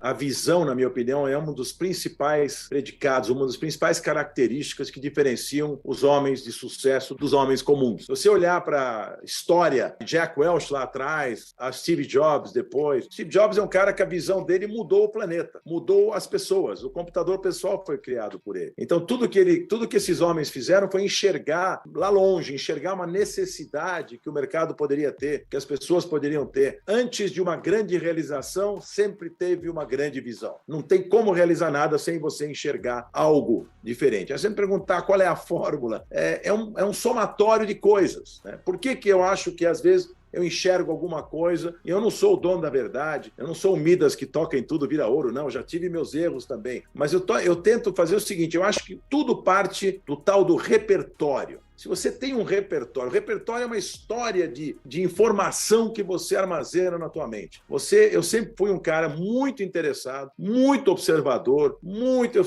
A visão, na minha opinião, é um dos principais predicados, uma das principais características que diferenciam os homens de sucesso dos homens comuns. Se você olhar para a história de Jack Welch lá atrás, a Steve Jobs depois, Steve Jobs é um cara que a visão dele mudou o planeta, mudou as pessoas. O computador pessoal foi criado por ele. Então, tudo que esses homens fizeram foi enxergar lá longe, enxergar uma necessidade que o mercado poderia ter, que as pessoas poderiam ter. Antes de uma grande realização, sempre teve uma grande visão. Não tem como realizar nada sem você enxergar algo diferente. É sempre perguntar qual é a fórmula. É um somatório de coisas, né? Por que eu acho que, às vezes, eu enxergo alguma coisa, e eu não sou o dono da verdade, eu não sou o Midas que toca em tudo, vira ouro, não, eu já tive meus erros também. Mas eu tento fazer o seguinte, eu acho que tudo parte do tal do repertório. Se você tem um repertório, o repertório é uma história de informação que você armazena na tua mente. Eu sempre fui um cara muito interessado, muito observador,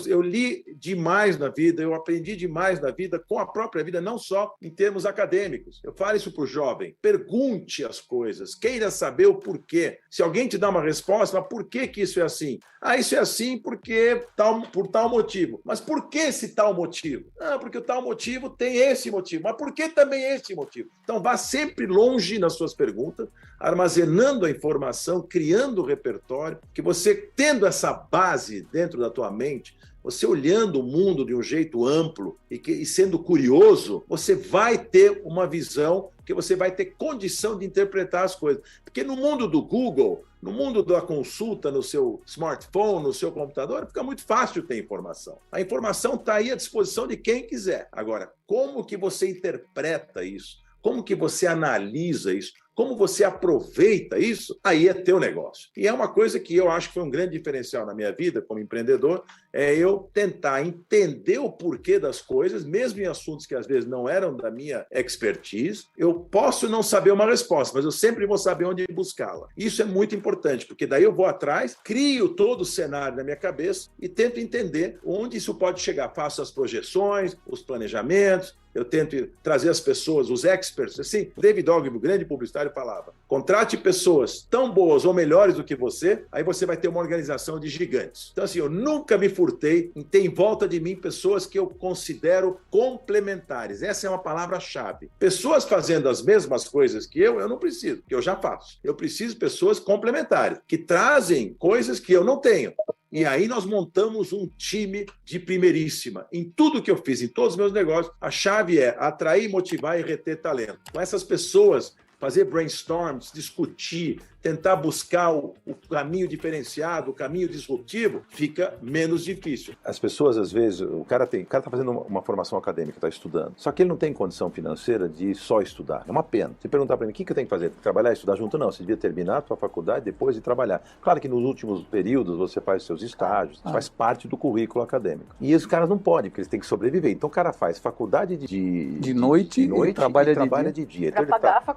eu li demais na vida, eu aprendi demais na vida, com a própria vida, não só em termos acadêmicos. Eu falo isso para o jovem, pergunte as coisas, queira saber o porquê. Se alguém te dá uma resposta, mas por que isso é assim? Ah, isso é assim porque por tal motivo. Mas por que esse tal motivo? Ah, porque o tal motivo tem esse motivo. Mas por que também esse motivo? Então, vá sempre longe nas suas perguntas, armazenando a informação, criando o repertório, que você, tendo essa base dentro da tua mente, você olhando o mundo de um jeito amplo e sendo curioso, você vai ter uma visão que você vai ter condição de interpretar as coisas. Porque no mundo do Google, no mundo da consulta no seu smartphone, no seu computador, fica muito fácil ter informação. A informação está aí à disposição de quem quiser. Agora, como que você interpreta isso? Como que você analisa isso? Como você aproveita isso, aí é teu negócio. E é uma coisa que eu acho que foi um grande diferencial na minha vida como empreendedor, é eu tentar entender o porquê das coisas, mesmo em assuntos que às vezes não eram da minha expertise. Eu posso não saber uma resposta, mas eu sempre vou saber onde buscá-la. Isso é muito importante, porque daí eu vou atrás, crio todo o cenário na minha cabeça e tento entender onde isso pode chegar. Faço as projeções, os planejamentos, eu tento trazer as pessoas, os experts, assim, o David Ogilvy, o grande publicitário, falava, contrate pessoas tão boas ou melhores do que você, aí você vai ter uma organização de gigantes. Então, assim, eu nunca me furtei em ter em volta de mim pessoas que eu considero complementares. Essa é uma palavra-chave. Pessoas fazendo as mesmas coisas que eu não preciso, que eu já faço. Eu preciso de pessoas complementares, que trazem coisas que eu não tenho. E aí nós montamos um time de primeiríssima. Em tudo que eu fiz, em todos os meus negócios, a chave é atrair, motivar e reter talento. Com essas pessoas, fazer brainstorms, discutir, tentar buscar o caminho diferenciado, o caminho disruptivo, fica menos difícil. As pessoas, às vezes, o cara está fazendo uma formação acadêmica, está estudando, só que ele não tem condição financeira de só estudar. É uma pena. Se perguntar para mim, o que eu tenho que fazer? Trabalhar e estudar junto? Não, você devia terminar a sua faculdade depois de trabalhar. Claro que nos últimos períodos você faz seus estágios, faz parte do currículo acadêmico. E os caras não podem, porque eles têm que sobreviver. Então o cara faz faculdade de noite e trabalha de dia. Então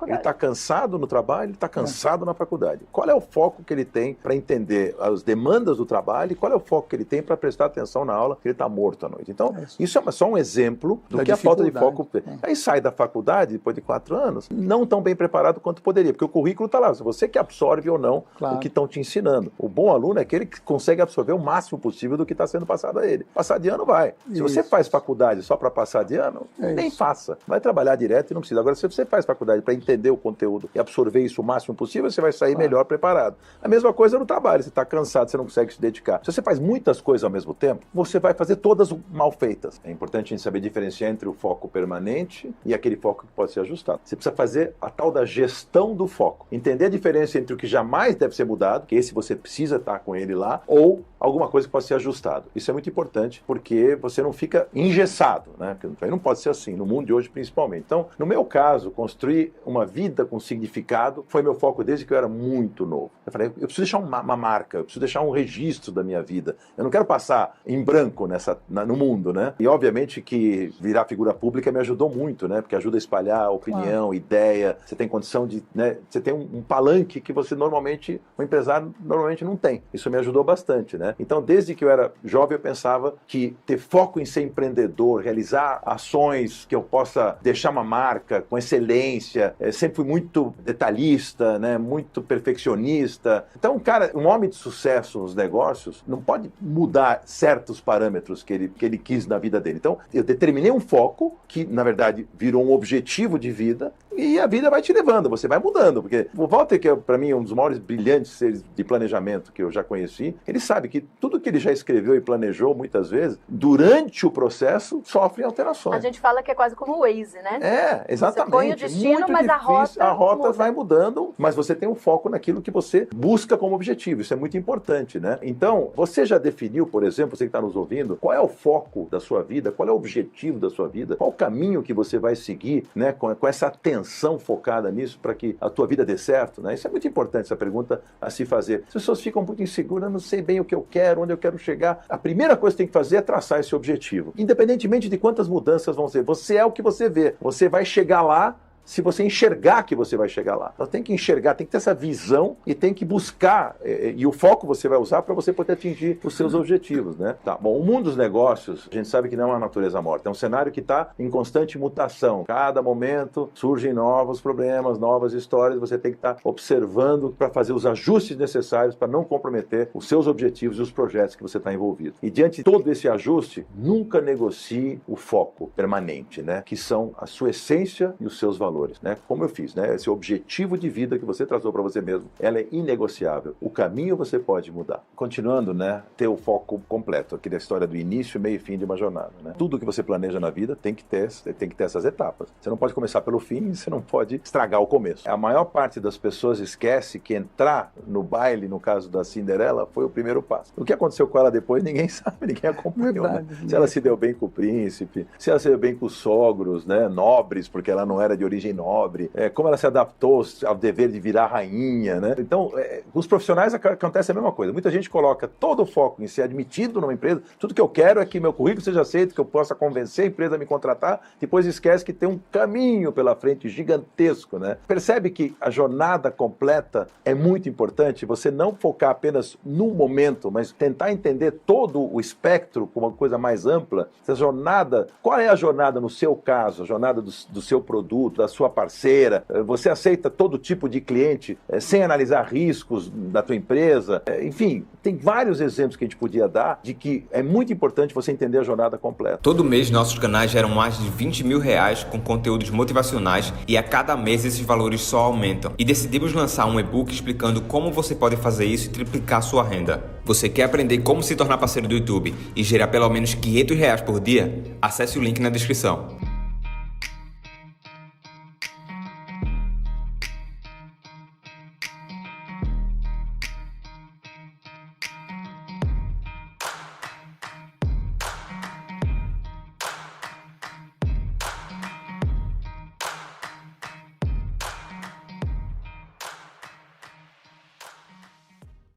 ele está cansado no trabalho, ele está cansado na faculdade. Qual é o foco que ele tem para entender as demandas do trabalho e qual é o foco que ele tem para prestar atenção na aula, que ele está morto à noite? Então, isso é só um exemplo do que a falta de foco... Aí sai da faculdade, depois de 4 anos, não tão bem preparado quanto poderia, porque o currículo está lá, você que absorve ou não o que estão te ensinando. O bom aluno é aquele que consegue absorver o máximo possível do que está sendo passado a ele. Passar de ano, vai. Se você faz faculdade só para passar de ano, nem faça. Vai trabalhar direto e não precisa. Agora, se você faz faculdade para entender o conteúdo e absorver isso o máximo possível, você vai sair melhor preparado. A mesma coisa no trabalho, você está cansado, você não consegue se dedicar. Se você faz muitas coisas ao mesmo tempo, você vai fazer todas mal feitas. É importante a gente saber diferenciar entre o foco permanente e aquele foco que pode ser ajustado. Você precisa fazer a tal da gestão do foco. Entender a diferença entre o que jamais deve ser mudado, que esse você precisa estar com ele lá, ou alguma coisa que pode ser ajustado. Isso é muito importante, porque você não fica engessado, né? Porque não pode ser assim, no mundo de hoje principalmente. Então, no meu caso, construir uma vida com significado foi meu foco desde que eu era muito novo. Eu falei, eu preciso deixar uma marca, eu preciso deixar um registro da minha vida. Eu não quero passar em branco no mundo, né? E obviamente que virar figura pública me ajudou muito, né? Porque ajuda a espalhar opinião, ideia, você tem condição de, né? Você tem um palanque que você normalmente, o empresário normalmente não tem. Isso me ajudou bastante, né? Então, desde que eu era jovem, eu pensava que ter foco em ser empreendedor, realizar ações que eu possa deixar uma marca com excelência, sempre fui muito detalhista, né? Muito perfeccionista. Então, cara, um homem de sucesso nos negócios não pode mudar certos parâmetros que ele quis na vida dele. Então, eu determinei um foco que, na verdade, virou um objetivo de vida e a vida vai te levando, você vai mudando. Porque o Walter, que é, para mim, um dos maiores brilhantes seres de planejamento que eu já conheci, ele sabe que tudo que ele já escreveu e planejou, muitas vezes, durante o processo, sofre alterações. A gente fala que é quase como o Waze, né? É, exatamente. Você põe o destino, muito mas difícil. A rota muda. vai mudando, mas você tem um foco naquilo que você busca como objetivo. Isso é muito importante, né? Então, você já definiu, por exemplo, você que está nos ouvindo, qual é o foco da sua vida, qual é o objetivo da sua vida, qual o caminho que você vai seguir, né, com essa atenção focada nisso para que a tua vida dê certo, né? Isso é muito importante, essa pergunta a se fazer. As pessoas ficam muito inseguras, não sei bem o que eu quero, onde eu quero chegar. A primeira coisa que tem que fazer é traçar esse objetivo. Independentemente de quantas mudanças vão ser, você é o que você vê. Você vai chegar lá se você enxergar que você vai chegar lá. Então tem que enxergar, tem que ter essa visão e tem que buscar, e o foco você vai usar para você poder atingir os seus objetivos, né? Tá, bom, o mundo dos negócios, a gente sabe que não é uma natureza morta, é um cenário que está em constante mutação. Cada momento surgem novos problemas, novas histórias, você tem que estar observando para fazer os ajustes necessários para não comprometer os seus objetivos e os projetos que você está envolvido. E diante de todo esse ajuste, nunca negocie o foco permanente, né? Que são a sua essência e os seus valores. Né? Como eu fiz, né? Esse objetivo de vida que você traçou para você mesmo, ela é inegociável. O caminho você pode mudar. Continuando, né? Ter o foco completo, aquela história do início, meio e fim de uma jornada. Né? Tudo que você planeja na vida tem que ter essas etapas. Você não pode começar pelo fim, você não pode estragar o começo. A maior parte das pessoas esquece que entrar no baile, no caso da Cinderela, foi o primeiro passo. O que aconteceu com ela depois, ninguém sabe, ninguém acompanhou. Verdade, né? Se ela se deu bem com o príncipe, se ela se deu bem com os sogros, né? Nobres, porque ela não era de origem nobre, como ela se adaptou ao dever de virar rainha, né? Então, os profissionais acontece a mesma coisa. Muita gente coloca todo o foco em ser admitido numa empresa. Tudo que eu quero é que meu currículo seja aceito, que eu possa convencer a empresa a me contratar. Depois esquece que tem um caminho pela frente gigantesco, né? Percebe que a jornada completa é muito importante. Você não focar apenas num momento, mas tentar entender todo o espectro com uma coisa mais ampla. Essa jornada, qual é a jornada no seu caso? A jornada do seu produto, da sua parceira, você aceita todo tipo de cliente sem analisar riscos da tua empresa, enfim, tem vários exemplos que a gente podia dar de que é muito importante você entender a jornada completa. Todo mês nossos canais geram mais de R$20 mil com conteúdos motivacionais e a cada mês esses valores só aumentam. E decidimos lançar um e-book explicando como você pode fazer isso e triplicar sua renda. Você quer aprender como se tornar parceiro do YouTube e gerar pelo menos R$500 por dia? Acesse o link na descrição.